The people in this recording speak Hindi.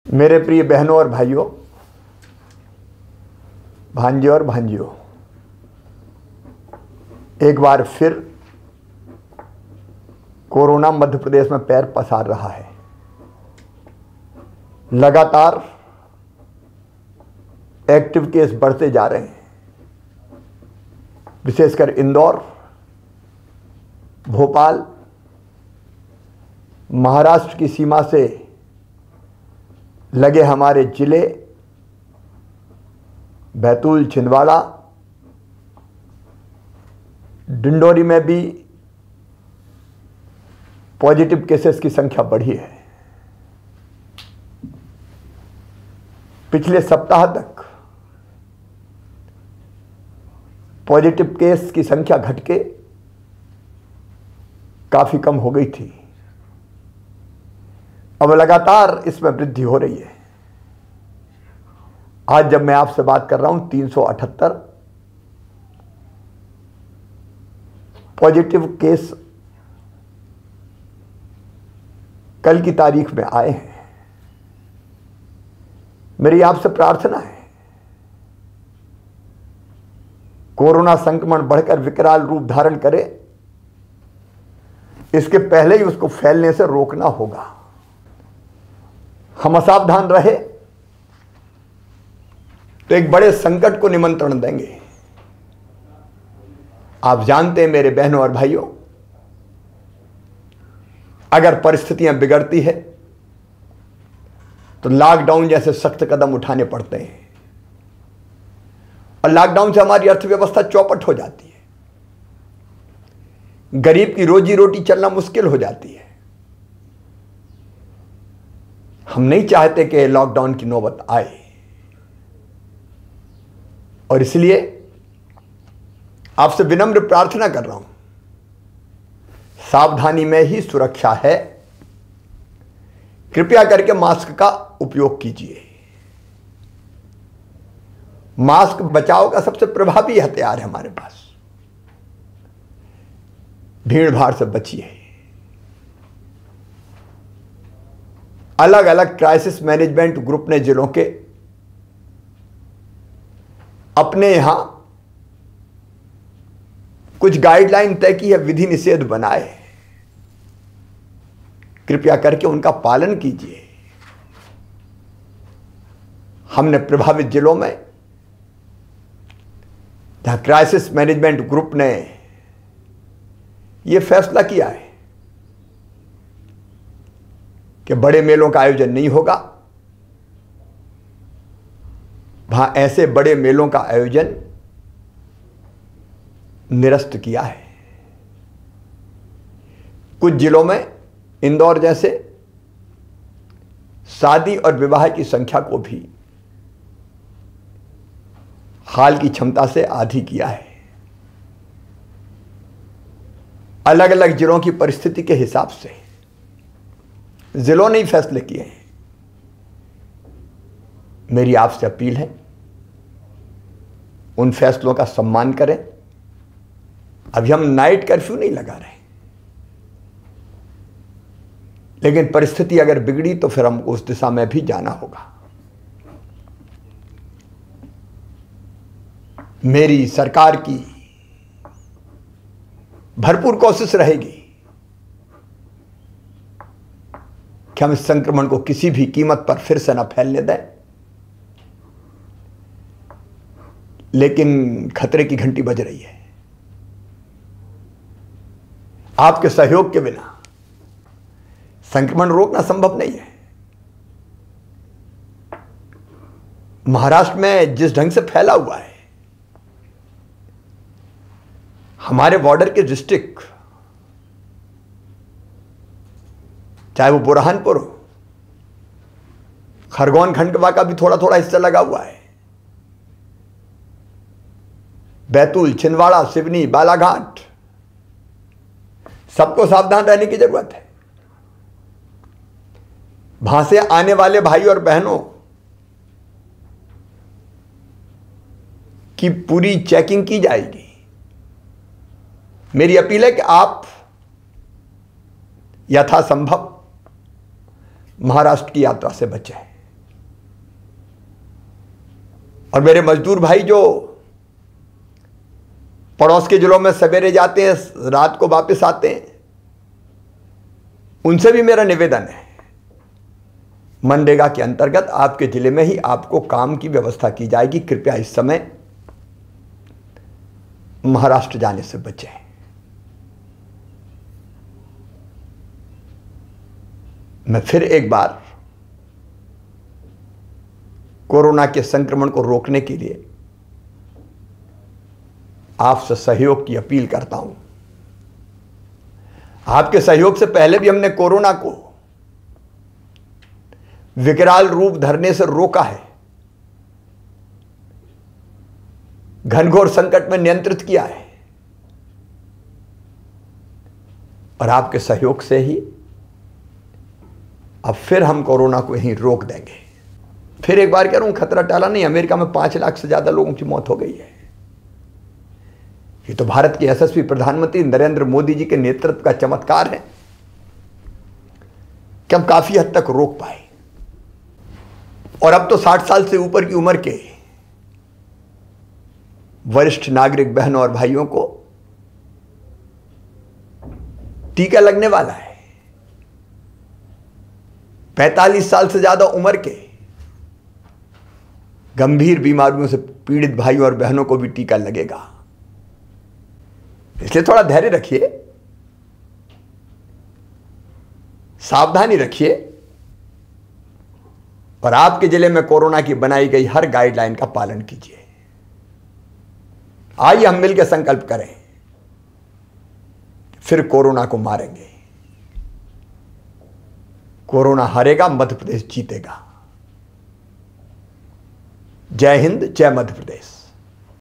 मेरे प्रिय बहनों और भाइयों, भांजे और भांजियों, एक बार फिर कोरोना मध्य प्रदेश में पैर पसार रहा है। लगातार एक्टिव केस बढ़ते जा रहे हैं। विशेषकर इंदौर, भोपाल, महाराष्ट्र की सीमा से लगे हमारे जिले बैतूल, छिंदवाड़ा, डिंडोरी में भी पॉजिटिव केसेस की संख्या बढ़ी है। पिछले सप्ताह तक पॉजिटिव केस की संख्या घट के काफी कम हो गई थी। अब लगातार इसमें वृद्धि हो रही है। आज जब मैं आपसे बात कर रहा हूं 378 पॉजिटिव केस कल की तारीख में आए हैं। मेरी आपसे प्रार्थना है, कोरोना संक्रमण बढ़कर विकराल रूप धारण करे, इसके पहले ही उसको फैलने से रोकना होगा। हम असावधान रहे तो एक बड़े संकट को निमंत्रण देंगे। आप जानते हैं मेरे बहनों और भाइयों, अगर परिस्थितियां बिगड़ती है तो लॉकडाउन जैसे सख्त कदम उठाने पड़ते हैं और लॉकडाउन से हमारी अर्थव्यवस्था चौपट हो जाती है। गरीब की रोजी रोटी चलना मुश्किल हो जाती है। हम नहीं चाहते कि लॉकडाउन की नौबत आए और इसलिए आपसे विनम्र प्रार्थना कर रहा हूं, सावधानी में ही सुरक्षा है। कृपया करके मास्क का उपयोग कीजिए। मास्क बचाव का सबसे प्रभावी हथियार है हमारे पास। भीड़ भाड़ से बचिए। अलग अलग क्राइसिस मैनेजमेंट ग्रुप ने जिलों के अपने यहां कुछ गाइडलाइन तय की है, विधि निषेध बनाए। कृपया करके उनका पालन कीजिए। हमने प्रभावित जिलों में जहां क्राइसिस मैनेजमेंट ग्रुप ने यह फैसला किया है कि बड़े मेलों का आयोजन नहीं होगा, वहां ऐसे बड़े मेलों का आयोजन निरस्त किया है। कुछ जिलों में इंदौर जैसे शादी और विवाह की संख्या को भी हाल की क्षमता से आधी किया है। अलग अलग जिलों की परिस्थिति के हिसाब से जिलों ने ही फैसले किए हैं। मेरी आपसे अपील है, उन फैसलों का सम्मान करें। अभी हम नाइट कर्फ्यू नहीं लगा रहे, लेकिन परिस्थिति अगर बिगड़ी तो फिर हमको उस दिशा में भी जाना होगा। मेरी सरकार की भरपूर कोशिश रहेगी कि हम इस संक्रमण को किसी भी कीमत पर फिर से न फैलने दें, लेकिन खतरे की घंटी बज रही है। आपके सहयोग के बिना संक्रमण रोकना संभव नहीं है। महाराष्ट्र में जिस ढंग से फैला हुआ है, हमारे बॉर्डर के डिस्ट्रिक्ट, चाहे वो बुरहानपुर हो, खरगोन खंडवा का भी थोड़ा थोड़ा हिस्सा लगा हुआ है, बैतूल, छिंदवाड़ा, सिवनी, बालाघाट, सबको सावधान रहने की जरूरत है। वहां से आने वाले भाई और बहनों की पूरी चेकिंग की जाएगी। मेरी अपील है कि आप यथासंभव महाराष्ट्र की यात्रा से बचें। और मेरे मजदूर भाई जो पड़ोस के जिलों में सवेरे जाते हैं, रात को वापस आते हैं, उनसे भी मेरा निवेदन है, मनरेगा के अंतर्गत आपके जिले में ही आपको काम की व्यवस्था की जाएगी। कृपया इस समय महाराष्ट्र जाने से बचें। मैं फिर एक बार कोरोना के संक्रमण को रोकने के लिए आपसे सहयोग की अपील करता हूं। आपके सहयोग से पहले भी हमने कोरोना को विकराल रूप धरने से रोका है, घनघोर संकट में नियंत्रित किया है, और आपके सहयोग से ही अब फिर हम कोरोना को यहीं रोक देंगे। फिर एक बार कह रहा हूं, खतरा टाला नहीं। अमेरिका में 5 लाख से ज्यादा लोगों की मौत हो गई है। ये तो भारत के यशस्वी प्रधानमंत्री नरेंद्र मोदी जी के नेतृत्व का चमत्कार है कि हम काफी हद तक रोक पाए। और अब तो 60 साल से ऊपर की उम्र के वरिष्ठ नागरिक बहनों और भाइयों को टीका लगने वाला है। 45 साल से ज्यादा उम्र के गंभीर बीमारियों से पीड़ित भाइयों और बहनों को भी टीका लगेगा। इसलिए थोड़ा धैर्य रखिए, सावधानी रखिए, और आपके जिले में कोरोना की बनाई गई हर गाइडलाइन का पालन कीजिए। आइए हम मिलकर संकल्प करें, फिर कोरोना को मारेंगे। कोरोना हारेगा, मध्य प्रदेश जीतेगा। जय हिंद, जय मध्य प्रदेश।